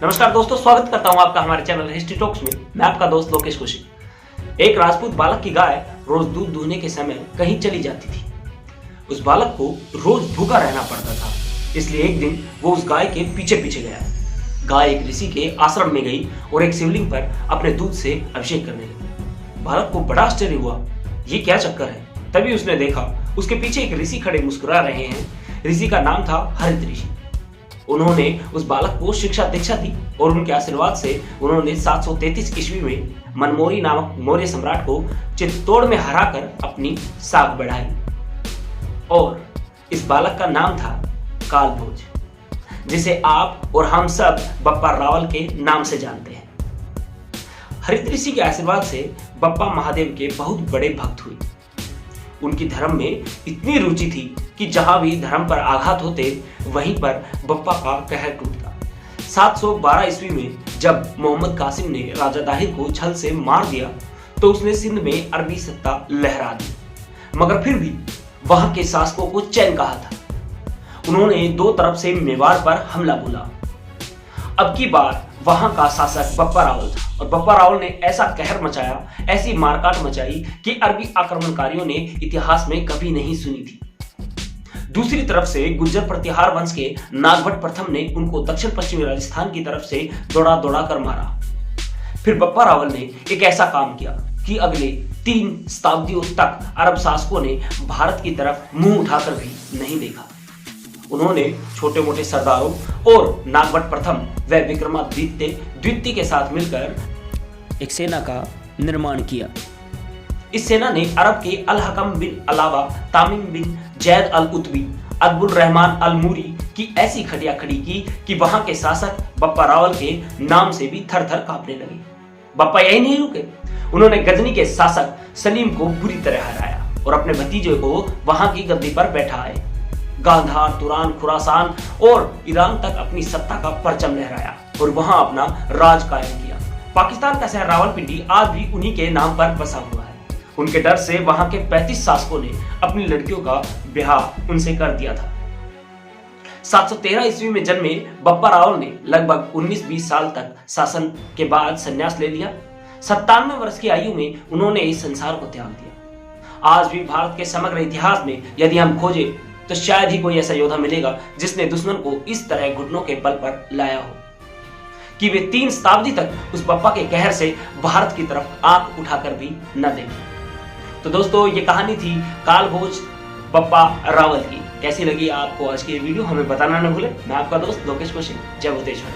नमस्कार दोस्तों, स्वागत करता हूं आपका हमारे चैनल हिस्ट्री टॉक्स में। मैं आपका दोस्त लोकेश कौशिक। एक राजपूत बालक की गाय रोज दूध दूहने के समय कहीं चली जाती थी। उस बालक को रोज भूखा रहना पड़ता था, इसलिए एक दिन वो उस गाय के पीछे पीछे गया। गाय एक ऋषि के आश्रम में गई और एक शिवलिंग पर अपने दूध से अभिषेक करने लगी। बालक को बड़ा आश्चर्य हुआ, ये क्या चक्कर है। तभी उसने देखा उसके पीछे एक ऋषि खड़े मुस्कुरा रहे हैं। ऋषि का नाम था हरित ऋषि। उन्होंने उस बालक को शिक्षा दीक्षा दी और उनके आशीर्वाद से उन्होंने 733 ईस्वी में मनमोरी नामक मौर्य सम्राट को चित्तौड़ में हराकर अपनी साख बढ़ाई और इस बालक का नाम था कालभोज, जिसे आप और हम सब बप्पा रावल के नाम से जानते हैं। हरित ऋषि के आशीर्वाद से बप्पा महादेव के बहुत बड़े भक्त हुए। उनकी धर्म में इतनी रुचि थी कि जहां भी धर्म पर आघात होते वहीं पर बप्पा का कहर टूटता। 712 ईस्वी में जब मोहम्मद कासिम ने राजा दाहिर को छल से मार दिया तो उसने सिंध में अरबी सत्ता लहरा दी, मगर फिर भी वहां के शासकों को चैन कहा था। उन्होंने दो तरफ से मेवाड़ पर हमला बोला। अब की बार वहां का शासक बप्पा रावल था और बप्पा रावल ने ऐसा कहर मचाया, ऐसी मारकाट मचाई कि अरबी आक्रमणकारियों ने इतिहास में कभी नहीं सुनी थी। दूसरी तरफ से गुर्जर प्रतिहार वंश के नागभट्ट प्रथम ने उनको दक्षिण पश्चिमी राजस्थान की तरफ से दौड़ा दौड़ा कर मारा। फिर बप्पा रावल ने एक ऐसा काम किया कि अगले 3 शताब्दियों तक अरब शासकों ने भारत की तरफ मुंह उठाकर भी नहीं देखा। उन्होंने छोटे मोटे सरदारों और नागभट्ट प्रथम व विक्रमादित्य द्वितीय के साथ मिलकर एक सेना का निर्माण किया। इस सेना ने अरब के अल हकम बिन अलावा, तामिम बिन जैद अल उतबी, अब्दुल रहमान अल मूरी की ऐसी खटिया खड़ी की कि वहां के शासक बप्पा रावल के नाम से भी थर थर कांपने लगे। बप्पा यही नहीं रुके, उन्होंने गजनी के शासक सलीम को बुरी तरह हराया और अपने भतीजे को वहां की गद्दी पर बैठाए। गांधार, तुरान, खुरासान और ईरान तक अपनी सत्ता का परचम लहराया और वहां अपना राज कायम किया। पाकिस्तान का शहर रावलपिंडी आज भी उन्हीं के नाम पर बसा हुआ है। उनके डर से वहां के 35 शासकों ने अपनी लड़कियों का ब्याह उनसे कर दिया था। 713 ईस्वी में जन्मे बप्पा रावल ने लगभग 19-20 साल तक शासन के बाद संन्यास ले लिया। 97 वर्ष की आयु में उन्होंने इस संसार को त्याग दिया। आज भी भारत के समग्र इतिहास में यदि हम खोजें तो शायद ही कोई ऐसा योद्धा मिलेगा जिसने दुश्मन को इस तरह घुटनों के बल पर लाया हो कि वे 3 शताब्दी तक उस बप्पा के कहर से भारत की तरफ आंख उठाकर भी न देखें। तो दोस्तों, ये कहानी थी कालभोज बप्पा रावल की। कैसी लगी आपको आज की ये वीडियो हमें बताना न भूलें। मैं आपका दोस्त लोकेश कौशिक। जय भूतेश्वर।